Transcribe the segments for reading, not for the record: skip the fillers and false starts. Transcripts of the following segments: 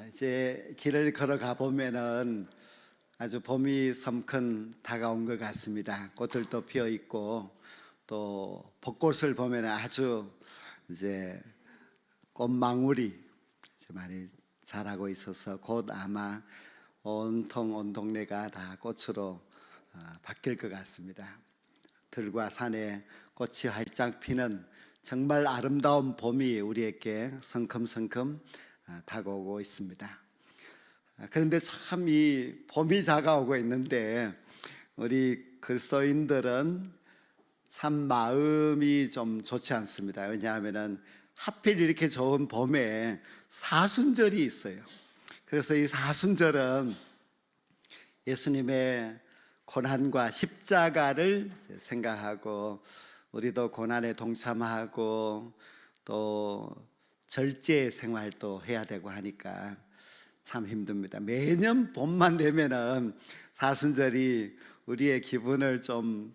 이제 길을 걸어가 보면은 아주 봄이 섬큰 다가온 것 같습니다. 꽃들도 피어 있고 또 벚꽃을 보면 아주 이제 꽃망울이 이제 많이 자라고 있어서 곧 아마 온통 온 동네가 다 꽃으로 바뀔 것 같습니다. 들과 산에 꽃이 활짝 피는 정말 아름다운 봄이 우리에게 성큼성큼 다가오고 있습니다. 그런데 참 이 봄이 다가오고 있는데 우리 그리스도인들은 참 마음이 좀 좋지 않습니다. 왜냐하면 하필 이렇게 좋은 봄에 사순절이 있어요. 그래서 이 사순절은 예수님의 고난과 십자가를 생각하고 우리도 고난에 동참하고 또 절제 생활도 해야 되고 하니까 참 힘듭니다. 매년 봄만 되면은 사순절이 우리의 기분을 좀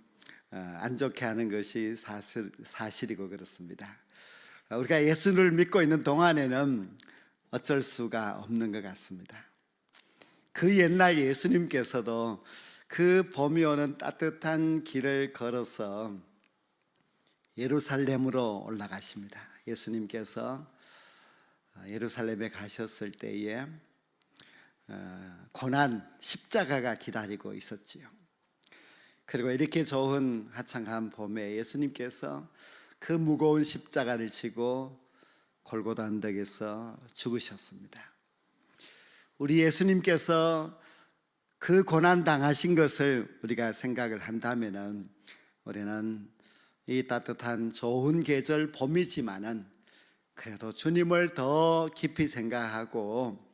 안 좋게 하는 것이 사실이고 그렇습니다. 우리가 예수를 믿고 있는 동안에는 어쩔 수가 없는 것 같습니다. 그 옛날 예수님께서도 그 봄이 오는 따뜻한 길을 걸어서 예루살렘으로 올라가십니다. 예수님께서 예루살렘에 가셨을 때에 고난 십자가가 기다리고 있었지요. 그리고 이렇게 좋은 화창한 봄에 예수님께서 그 무거운 십자가를 지고 골고다 언덕에서 죽으셨습니다. 우리 예수님께서 그 고난 당하신 것을 우리가 생각을 한다면은 우리는 이 따뜻한 좋은 계절 봄이지만은 그래도 주님을 더 깊이 생각하고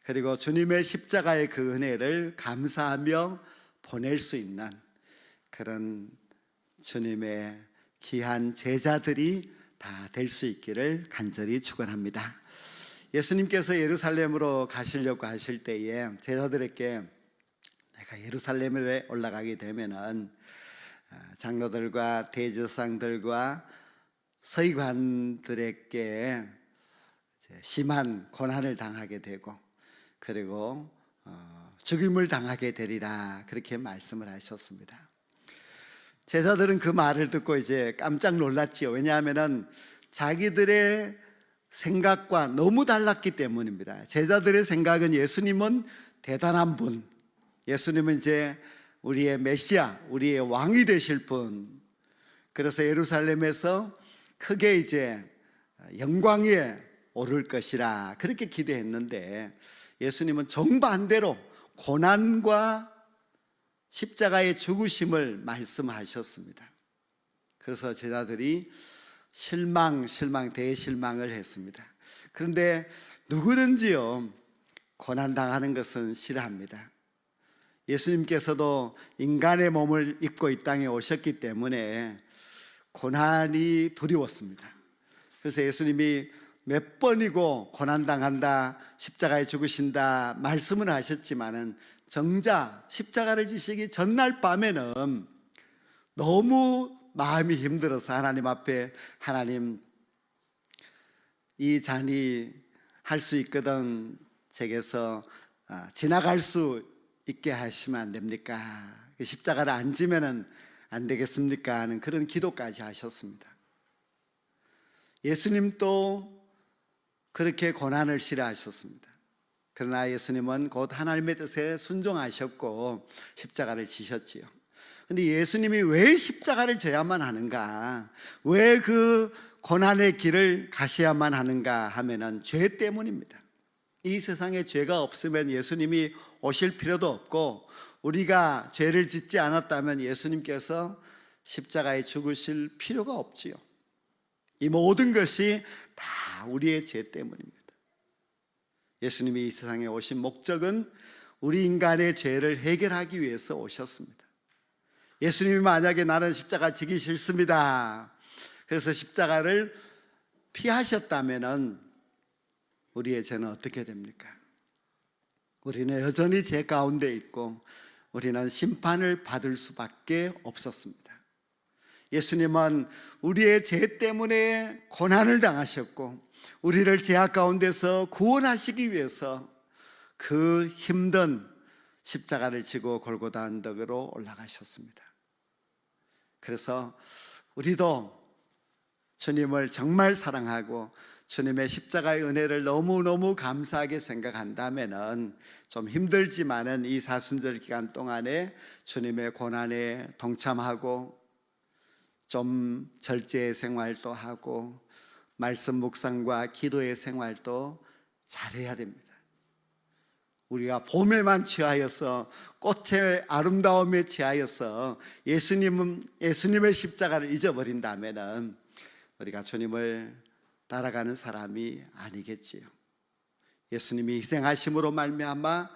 그리고 주님의 십자가의 그 은혜를 감사하며 보낼 수 있는 그런 주님의 귀한 제자들이 다 될 수 있기를 간절히 축원합니다. 예수님께서 예루살렘으로 가시려고 하실 때에 제자들에게 내가 예루살렘에 올라가게 되면은 장로들과 대제사장들과 서기관들에게 심한 고난을 당하게 되고 그리고 죽임을 당하게 되리라 그렇게 말씀을 하셨습니다. 제자들은 그 말을 듣고 이제 깜짝 놀랐지요. 왜냐하면은 자기들의 생각과 너무 달랐기 때문입니다. 제자들의 생각은 예수님은 대단한 분, 예수님은 이제 우리의 메시아, 우리의 왕이 되실 분. 그래서 예루살렘에서 크게 이제 영광에 오를 것이라 그렇게 기대했는데 예수님은 정반대로 고난과 십자가의 죽으심을 말씀하셨습니다. 그래서 제자들이 대실망을 했습니다. 그런데 누구든지요 고난당하는 것은 싫어합니다. 예수님께서도 인간의 몸을 입고 이 땅에 오셨기 때문에 고난이 두려웠습니다. 그래서 예수님이 몇 번이고 고난당한다, 십자가에 죽으신다 말씀은 하셨지만은 정작 십자가를 지시기 전날 밤에는 너무 마음이 힘들어서 하나님 앞에 하나님 이 잔이 할 수 있거든 제게서 지나갈 수 있게 하시면 안 됩니까? 십자가를 안 지면은 안 되겠습니까? 하는 그런 기도까지 하셨습니다. 예수님도 그렇게 고난을 싫어하셨습니다. 그러나 예수님은 곧 하나님의 뜻에 순종하셨고 십자가를 지셨지요. 그런데 예수님이 왜 십자가를 져야만 하는가? 왜 그 고난의 길을 가셔야만 하는가 하면은 죄 때문입니다. 이 세상에 죄가 없으면 예수님이 오실 필요도 없고 우리가 죄를 짓지 않았다면 예수님께서 십자가에 죽으실 필요가 없지요. 이 모든 것이 다 우리의 죄 때문입니다. 예수님이 이 세상에 오신 목적은 우리 인간의 죄를 해결하기 위해서 오셨습니다. 예수님이 만약에 나는 십자가 지기 싫습니다, 그래서 십자가를 피하셨다면 우리의 죄는 어떻게 됩니까? 우리는 여전히 죄 가운데 있고 우리는 심판을 받을 수밖에 없었습니다. 예수님은 우리의 죄 때문에 고난을 당하셨고 우리를 죄악 가운데서 구원하시기 위해서 그 힘든 십자가를 지고 골고다 언덕으로 올라가셨습니다. 그래서 우리도 주님을 정말 사랑하고 주님의 십자가의 은혜를 너무너무 감사하게 생각한다면은 좀 힘들지만은 이 사순절 기간 동안에 주님의 고난에 동참하고 좀 절제의 생활도 하고 말씀 묵상과 기도의 생활도 잘해야 됩니다. 우리가 봄에만 취하여서 꽃의 아름다움에 취하여서 예수님의 십자가를 잊어버린다면은 우리가 주님을 따라가는 사람이 아니겠지요. 예수님이 희생하심으로 말미암아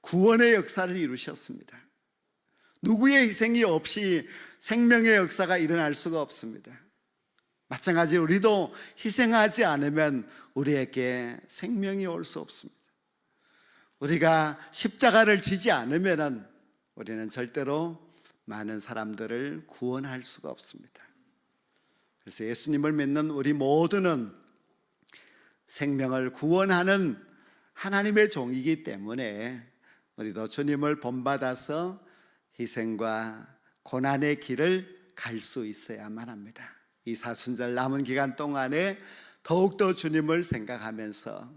구원의 역사를 이루셨습니다. 누구의 희생이 없이 생명의 역사가 일어날 수가 없습니다. 마찬가지로 우리도 희생하지 않으면 우리에게 생명이 올 수 없습니다. 우리가 십자가를 지지 않으면 우리는 절대로 많은 사람들을 구원할 수가 없습니다. 그래서 예수님을 믿는 우리 모두는 생명을 구원하는 하나님의 종이기 때문에 우리도 주님을 본받아서 희생과 고난의 길을 갈 수 있어야만 합니다. 이 사순절 남은 기간 동안에 더욱더 주님을 생각하면서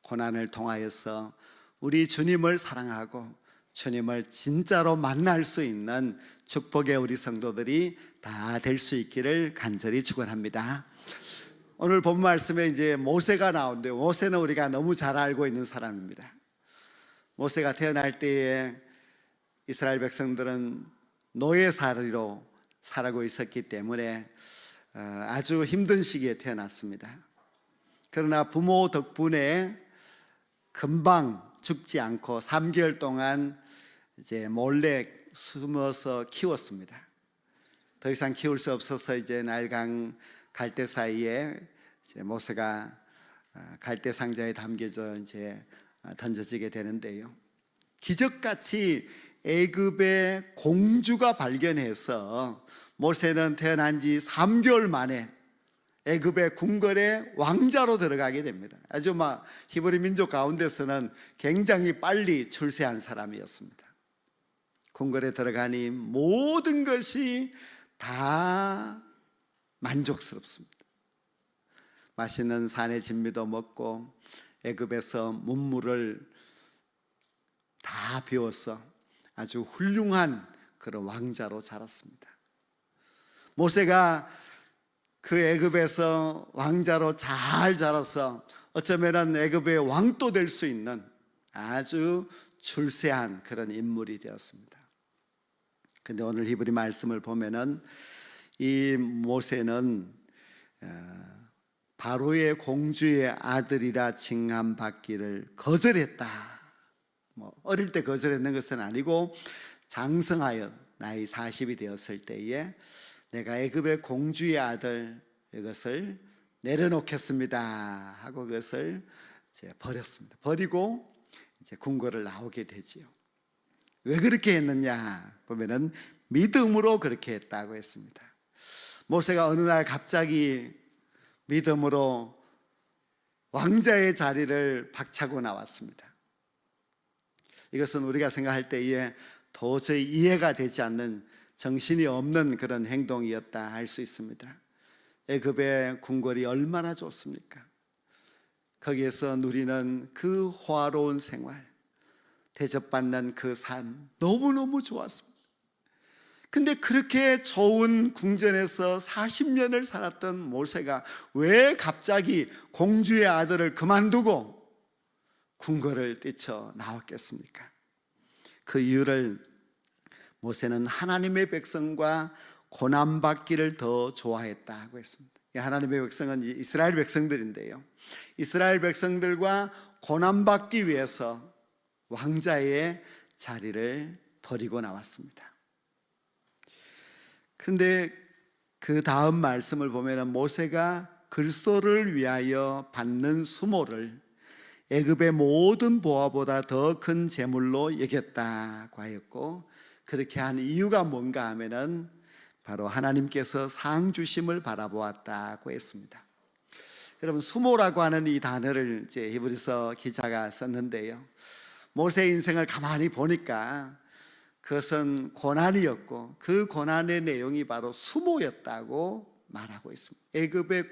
고난을 통하여서 우리 주님을 사랑하고 주님을 진짜로 만날 수 있는 축복의 우리 성도들이 다 될 수 있기를 간절히 축원합니다. 오늘 본 말씀에 이제 모세가 나오는데, 모세는 우리가 너무 잘 알고 있는 사람입니다. 모세가 태어날 때에 이스라엘 백성들은 노예살이로 살고 있었기 때문에 아주 힘든 시기에 태어났습니다. 그러나 부모 덕분에 금방 죽지 않고 3개월 동안 이제 몰래 숨어서 키웠습니다. 더 이상 키울 수 없어서 이제 나일강 갈대 사이에 이제 모세가 갈대 상자에 담겨져 이제 던져지게 되는데요. 기적같이 애굽의 공주가 발견해서 모세는 태어난 지 3개월 만에 애굽의 궁궐에 왕자로 들어가게 됩니다. 아주 히브리 민족 가운데서는 굉장히 빨리 출세한 사람이었습니다. 궁궐에 들어가니 모든 것이 다 만족스럽습니다. 맛있는 산의 진미도 먹고 애굽에서 문물을 다 배워서 아주 훌륭한 그런 왕자로 자랐습니다. 모세가 그 애굽에서 왕자로 잘 자라서 어쩌면 애굽의 왕도 될 수 있는 아주 출세한 그런 인물이 되었습니다. 근데 오늘 히브리 말씀을 보면은 이 모세는 바로의 공주의 아들이라 칭함받기를 거절했다. 어릴 때 거절했는 것은 아니고 장성하여 나이 40이 되었을 때에 내가 애굽의 공주의 아들 이것을 내려놓겠습니다 하고 그것을 이제 버렸습니다. 버리고 이제 궁궐을 나오게 되지요. 왜 그렇게 했느냐 보면은 믿음으로 그렇게 했다고 했습니다. 모세가 어느 날 갑자기 믿음으로 왕자의 자리를 박차고 나왔습니다. 이것은 우리가 생각할 때에 도저히 이해가 되지 않는 정신이 없는 그런 행동이었다 할 수 있습니다. 애굽의 궁궐이 얼마나 좋습니까? 거기에서 누리는 그 화로운 생활, 대접받는 그 삶 너무너무 좋았습니다. 근데 그렇게 좋은 궁전에서 40년을 살았던 모세가 왜 갑자기 공주의 아들을 그만두고 궁궐을 뛰쳐 나왔겠습니까? 그 이유를 모세는 하나님의 백성과 고난받기를 더 좋아했다고 했습니다. 하나님의 백성은 이스라엘 백성들인데요, 이스라엘 백성들과 고난받기 위해서 왕자의 자리를 버리고 나왔습니다. 그런데 그 다음 말씀을 보면 모세가 글소를 위하여 받는 수모를 애굽의 모든 보화보다 더 큰 재물로 여겼다고 하였고, 그렇게 한 이유가 뭔가 하면은 바로 하나님께서 상 주심을 바라보았다고 했습니다. 여러분, 수모라고 하는 이 단어를 이제 히브리서 기자가 썼는데요, 모세의 인생을 가만히 보니까 그것은 고난이었고 그 고난의 내용이 바로 수모였다고 말하고 있습니다. 애굽의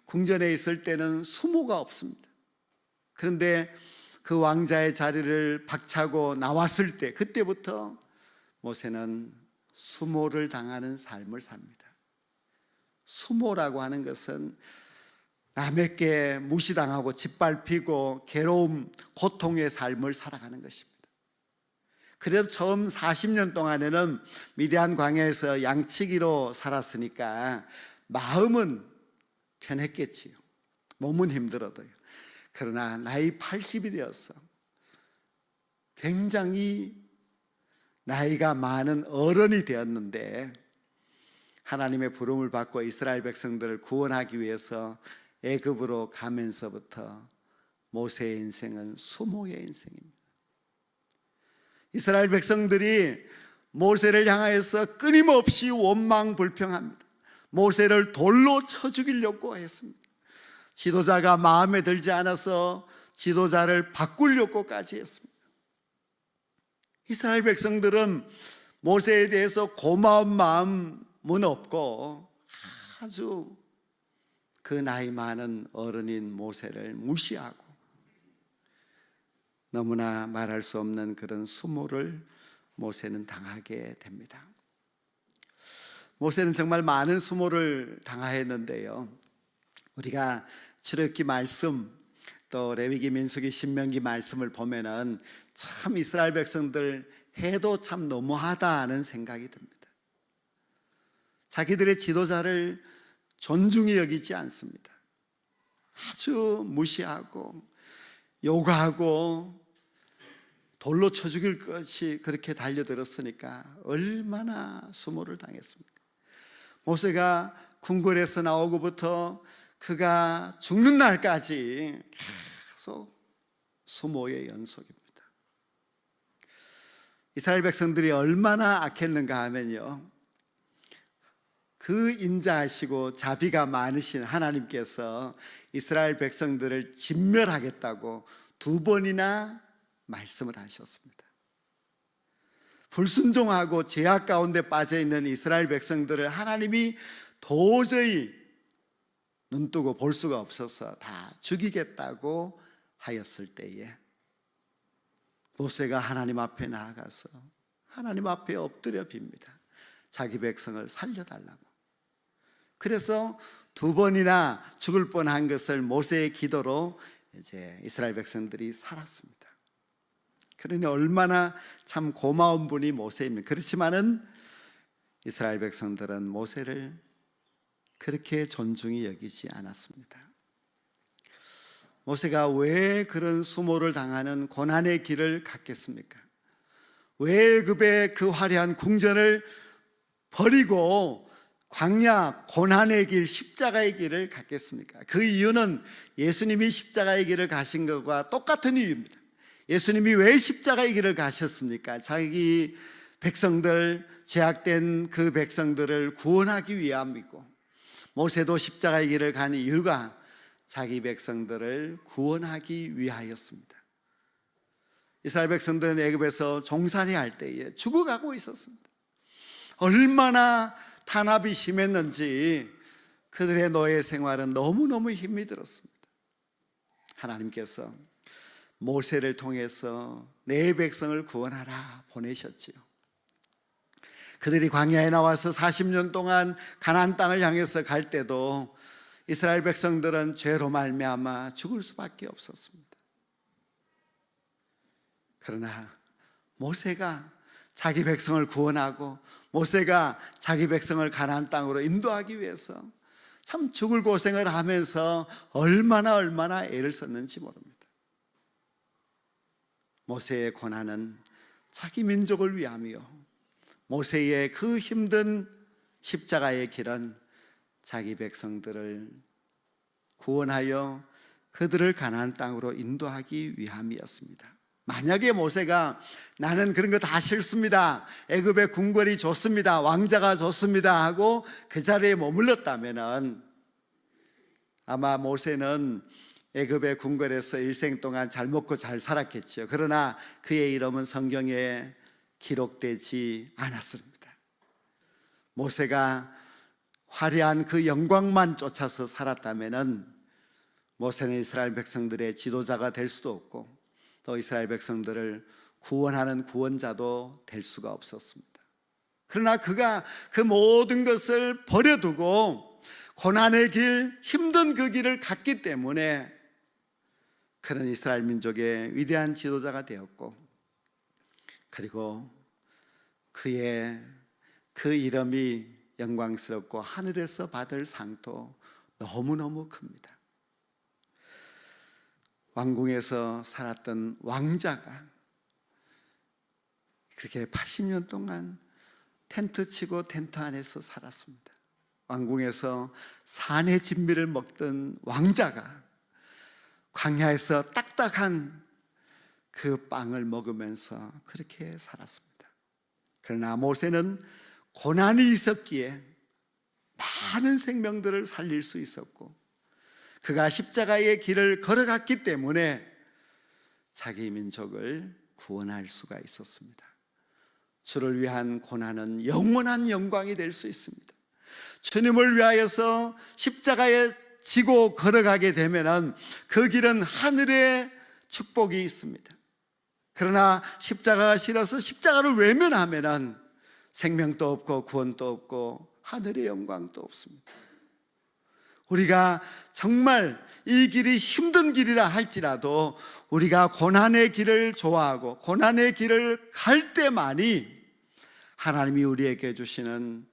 궁전에 있을 때는 수모가 없습니다. 그런데 그 왕자의 자리를 박차고 나왔을 때, 그때부터 모세는 수모를 당하는 삶을 삽니다. 수모라고 하는 것은 남에게 무시당하고 짓밟히고 괴로움, 고통의 삶을 살아가는 것입니다. 그래도 처음 40년 동안에는 미디안 광야에서 양치기로 살았으니까 마음은 편했겠지요. 몸은 힘들어도요. 그러나 나이 80이 되어서 굉장히 나이가 많은 어른이 되었는데, 하나님의 부름을 받고 이스라엘 백성들을 구원하기 위해서 애굽으로 가면서부터 모세의 인생은 수모의 인생입니다. 이스라엘 백성들이 모세를 향하여서 끊임없이 원망불평합니다. 모세를 돌로 쳐 죽이려고 했습니다. 지도자가 마음에 들지 않아서 지도자를 바꾸려고까지 했습니다. 이스라엘 백성들은 모세에 대해서 고마운 마음은 없고 아주 그 나이 많은 어른인 모세를 무시하고 너무나 말할 수 없는 그런 수모를 모세는 당하게 됩니다. 모세는 정말 많은 수모를 당하였는데요, 우리가 출애굽기 말씀, 또 레위기, 민수기, 신명기 말씀을 보면은 참 이스라엘 백성들 해도 참 너무하다는 생각이 듭니다. 자기들의 지도자를 존중히 여기지 않습니다. 아주 무시하고 요구하고 돌로 쳐 죽일 것이 그렇게 달려들었으니까 얼마나 수모를 당했습니까? 모세가 궁궐에서 나오고부터 그가 죽는 날까지 계속 수모의 연속입니다. 이스라엘 백성들이 얼마나 악했는가 하면요, 그 인자하시고 자비가 많으신 하나님께서 이스라엘 백성들을 진멸하겠다고 2번이나 말씀을 하셨습니다. 불순종하고 죄악 가운데 빠져 있는 이스라엘 백성들을 하나님이 도저히 눈뜨고 볼 수가 없어서 다 죽이겠다고 하였을 때에 모세가 하나님 앞에 나아가서 하나님 앞에 엎드려 빕니다. 자기 백성을 살려달라고. 그래서 2번이나 죽을 뻔한 것을 모세의 기도로 이제 이스라엘 백성들이 살았습니다. 그러니 얼마나 참 고마운 분이 모세입니다. 그렇지만은 이스라엘 백성들은 모세를 그렇게 존중히 여기지 않았습니다. 모세가 왜 그런 수모를 당하는 고난의 길을 갔겠습니까? 왜 애굽의 그 화려한 궁전을 버리고 광야, 고난의 길, 십자가의 길을 갔겠습니까? 그 이유는 예수님이 십자가의 길을 가신 것과 똑같은 이유입니다. 예수님이 왜 십자가의 길을 가셨습니까? 자기 백성들, 죄악된 그 백성들을 구원하기 위함이고, 모세도 십자가의 길을 간 이유가 자기 백성들을 구원하기 위하였습니다. 이스라엘 백성들은 애굽에서 종살이 할 때에 죽어가고 있었습니다. 얼마나 탄압이 심했는지 그들의 노예 생활은 너무너무 힘이 들었습니다. 하나님께서 모세를 통해서 내 백성을 구원하라 보내셨지요. 그들이 광야에 나와서 40년 동안 가나안 땅을 향해서 갈 때도 이스라엘 백성들은 죄로 말미암아 죽을 수밖에 없었습니다. 그러나 모세가 자기 백성을 구원하고 모세가 자기 백성을 가나안 땅으로 인도하기 위해서 참 죽을 고생을 하면서 얼마나 애를 썼는지 모릅니다. 모세의 고난은 자기 민족을 위함이요, 모세의 그 힘든 십자가의 길은 자기 백성들을 구원하여 그들을 가나안 땅으로 인도하기 위함이었습니다. 만약에 모세가 나는 그런 거 다 싫습니다, 애굽의 궁궐이 좋습니다, 왕자가 좋습니다 하고 그 자리에 머물렀다면 아마 모세는 애굽의 궁궐에서 일생 동안 잘 먹고 잘 살았겠죠. 그러나 그의 이름은 성경에 기록되지 않았습니다. 모세가 화려한 그 영광만 쫓아서 살았다면은 모세는 이스라엘 백성들의 지도자가 될 수도 없고 또 이스라엘 백성들을 구원하는 구원자도 될 수가 없었습니다. 그러나 그가 그 모든 것을 버려두고 고난의 길, 힘든 그 길을 갔기 때문에 그는 이스라엘 민족의 위대한 지도자가 되었고, 그리고 그의 그 이름이 영광스럽고 하늘에서 받을 상도 너무너무 큽니다. 왕궁에서 살았던 왕자가 그렇게 80년 동안 텐트 치고 텐트 안에서 살았습니다. 왕궁에서 산의 진미를 먹던 왕자가 광야에서 딱딱한 그 빵을 먹으면서 그렇게 살았습니다. 그러나 모세는 고난이 있었기에 많은 생명들을 살릴 수 있었고, 그가 십자가의 길을 걸어갔기 때문에 자기 민족을 구원할 수가 있었습니다. 주를 위한 고난은 영원한 영광이 될 수 있습니다. 주님을 위하여서 십자가에 지고 걸어가게 되면 그 길은 하늘의 축복이 있습니다. 그러나 십자가가 싫어서 십자가를 외면하면 생명도 없고 구원도 없고 하늘의 영광도 없습니다. 우리가 정말 이 길이 힘든 길이라 할지라도 우리가 고난의 길을 좋아하고 고난의 길을 갈 때만이 하나님이 우리에게 주시는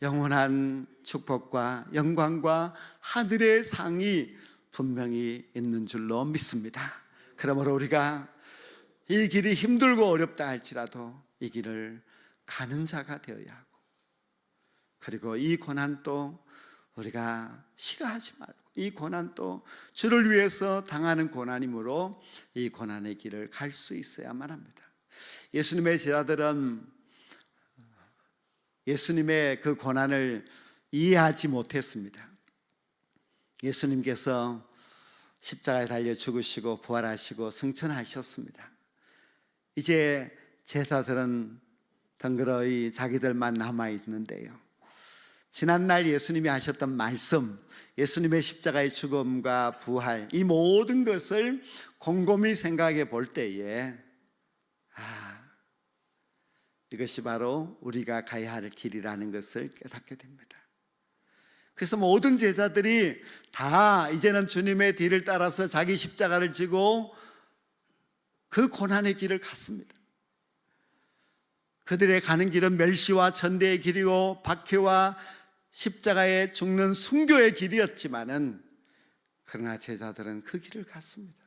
영원한 축복과 영광과 하늘의 상이 분명히 있는 줄로 믿습니다. 그러므로 우리가 이 길이 힘들고 어렵다 할지라도 이 길을 가는 자가 되어야 하고, 그리고 이 고난도 우리가 싫어하지 말고, 이 고난도 주를 위해서 당하는 고난이므로 이 고난의 길을 갈 수 있어야만 합니다. 예수님의 제자들은 예수님의 그 고난을 이해하지 못했습니다. 예수님께서 십자가에 달려 죽으시고 부활하시고 승천하셨습니다. 이제 제자들은 덩그러이 자기들만 남아있는데요, 지난날 예수님이 하셨던 말씀, 예수님의 십자가의 죽음과 부활, 이 모든 것을 곰곰이 생각해 볼 때에 이것이 바로 우리가 가야 할 길이라는 것을 깨닫게 됩니다. 그래서 모든 제자들이 다 이제는 주님의 뒤를 따라서 자기 십자가를 지고 그 고난의 길을 갔습니다. 그들의 가는 길은 멸시와 천대의 길이고 박해와 십자가에 죽는 순교의 길이었지만은, 그러나 제자들은 그 길을 갔습니다.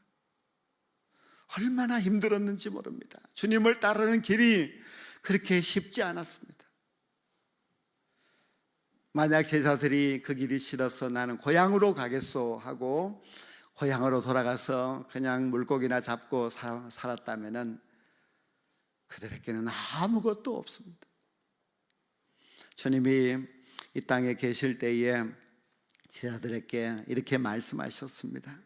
얼마나 힘들었는지 모릅니다. 주님을 따르는 길이 그렇게 쉽지 않았습니다. 만약 제자들이 그 길이 싫어서 나는 고향으로 가겠소 하고 고향으로 돌아가서 그냥 물고기나 잡고 살았다면 그들에게는 아무것도 없습니다. 주님이 이 땅에 계실 때에 제자들에게 이렇게 말씀하셨습니다.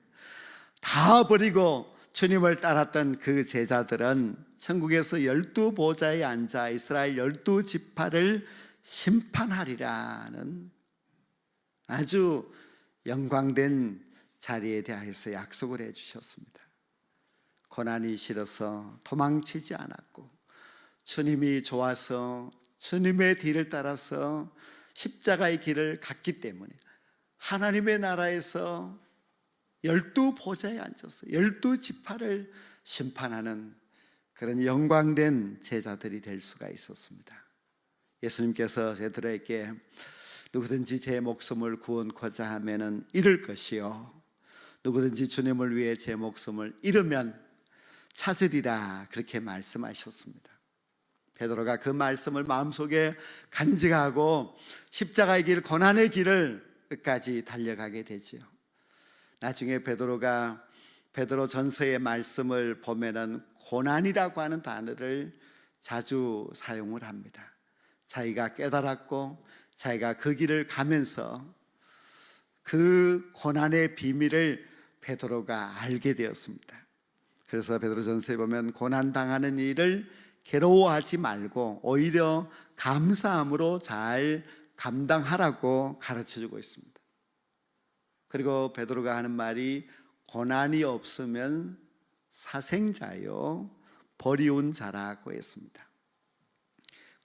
다 버리고 주님을 따랐던 그 제자들은 천국에서 12보좌에 앉아 이스라엘 12지파를 심판하리라는 아주 영광된 자리에 대하여서 약속을 해주셨습니다. 고난이 싫어서 도망치지 않았고, 주님이 좋아서 주님의 뒤를 따라서 십자가의 길을 갔기 때문에 하나님의 나라에서 12보좌에 앉아서 12지파를 심판하는 그런 영광된 제자들이 될 수가 있었습니다. 예수님께서 제자들에게 누구든지 제 목숨을 구원코자 하면은 잃을 것이요, 누구든지 주님을 위해 제 목숨을 잃으면 찾으리라, 그렇게 말씀하셨습니다. 베드로가 그 말씀을 마음속에 간직하고 십자가의 길, 고난의 길을 끝까지 달려가게 되지요. 나중에 베드로 전서의 말씀을 보면은 고난이라고 하는 단어를 자주 사용을 합니다. 자기가 깨달았고 자기가 그 길을 가면서 그 고난의 비밀을 베드로가 알게 되었습니다. 그래서 베드로전서에 보면 고난 당하는 일을 괴로워하지 말고 오히려 감사함으로 잘 감당하라고 가르쳐주고 있습니다. 그리고 베드로가 하는 말이 고난이 없으면 사생자요 버리운 자라고 했습니다.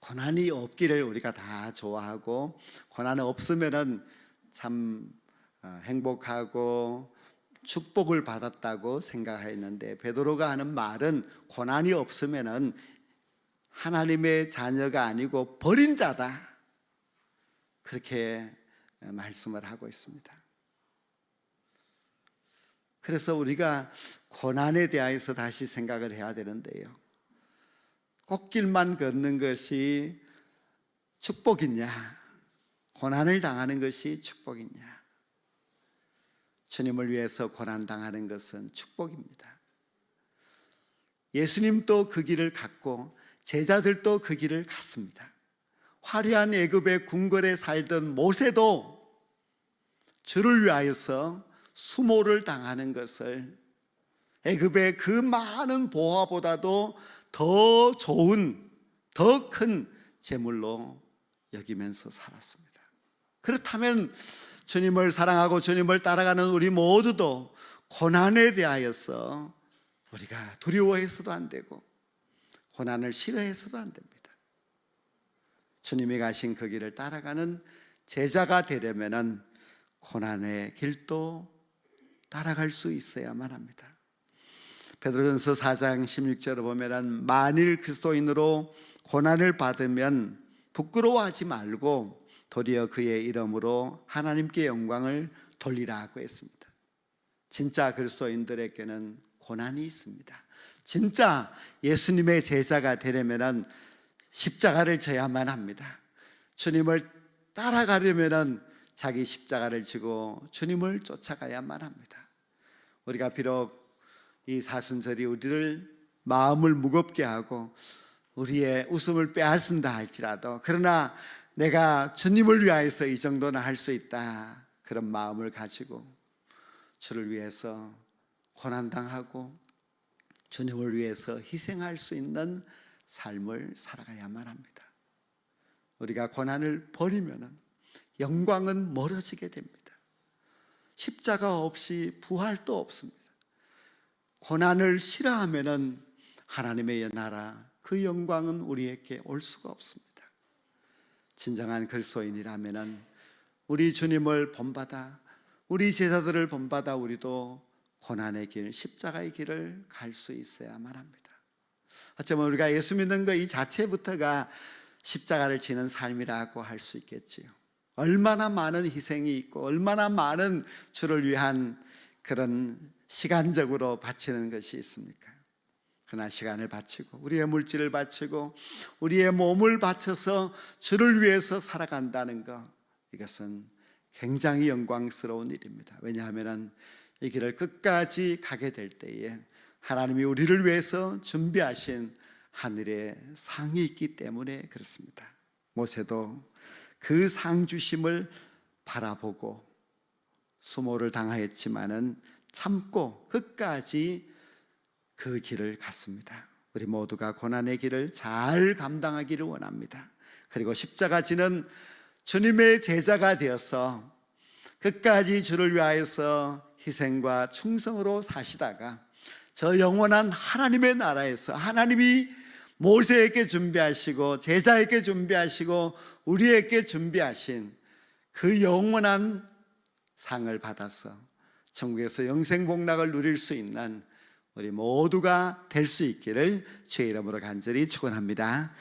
고난이 없기를 우리가 다 좋아하고 고난이 없으면은 참 행복하고 축복을 받았다고 생각했는데, 베드로가 하는 말은 고난이 없으면은 하나님의 자녀가 아니고 버린 자다, 그렇게 말씀을 하고 있습니다. 그래서 우리가 고난에 대해서 다시 생각을 해야 되는데요, 꽃길만 걷는 것이 축복이냐, 고난을 당하는 것이 축복이냐? 주님을 위해서 고난당하는 것은 축복입니다. 예수님도 그 길을 갔고 제자들도 그 길을 갔습니다. 화려한 애굽의 궁궐에 살던 모세도 주를 위하여서 수모를 당하는 것을 애굽의 그 많은 보화보다도 더 좋은, 더 큰 재물로 여기면서 살았습니다. 그렇다면 주님을 사랑하고 주님을 따라가는 우리 모두도 고난에 대하여서 우리가 두려워해서도 안 되고 고난을 싫어해서도 안 됩니다. 주님이 가신 그 길을 따라가는 제자가 되려면 고난의 길도 따라갈 수 있어야만 합니다. 베드로전서 4장 16절을 보면 만일 그리스도인으로 고난을 받으면 부끄러워하지 말고 도리어 그의 이름으로 하나님께 영광을 돌리라고 했습니다. 진짜 그리스도인들에게는 고난이 있습니다. 진짜 예수님의 제자가 되려면 십자가를 져야만 합니다. 주님을 따라가려면 자기 십자가를 지고 주님을 쫓아가야만 합니다. 우리가 비록 이 사순절이 우리를 마음을 무겁게 하고 우리의 웃음을 빼앗는다 할지라도, 그러나 내가 주님을 위하여서 이 정도는 할 수 있다, 그런 마음을 가지고 주를 위해서 고난당하고 주님을 위해서 희생할 수 있는 삶을 살아가야만 합니다. 우리가 고난을 버리면 영광은 멀어지게 됩니다. 십자가 없이 부활도 없습니다. 고난을 싫어하면 하나님의 나라, 그 영광은 우리에게 올 수가 없습니다. 진정한 그리스도인이라면 우리 주님을 본받아, 우리 제자들을 본받아 우리도 고난의 길, 십자가의 길을 갈 수 있어야만 합니다. 어쩌면 우리가 예수 믿는 것 이 자체부터가 십자가를 지는 삶이라고 할 수 있겠지요. 얼마나 많은 희생이 있고 얼마나 많은 주를 위한 그런 시간적으로 바치는 것이 있습니까? 그러나 시간을 바치고 우리의 물질을 바치고 우리의 몸을 바쳐서 주를 위해서 살아간다는 것, 이것은 굉장히 영광스러운 일입니다. 왜냐하면 이 길을 끝까지 가게 될 때에 하나님이 우리를 위해서 준비하신 하늘의 상이 있기 때문에 그렇습니다. 모세도 그 상 주심을 바라보고 수모를 당하였지만은 참고 끝까지 그 길을 갔습니다. 우리 모두가 고난의 길을 잘 감당하기를 원합니다. 그리고 십자가 지는 주님의 제자가 되어서 끝까지 주를 위하여서 희생과 충성으로 사시다가 저 영원한 하나님의 나라에서 하나님이 모세에게 준비하시고 제자에게 준비하시고 우리에게 준비하신 그 영원한 상을 받아서 천국에서 영생복락을 누릴 수 있는 우리 모두가 될 수 있기를 주의 이름으로 간절히 축원합니다.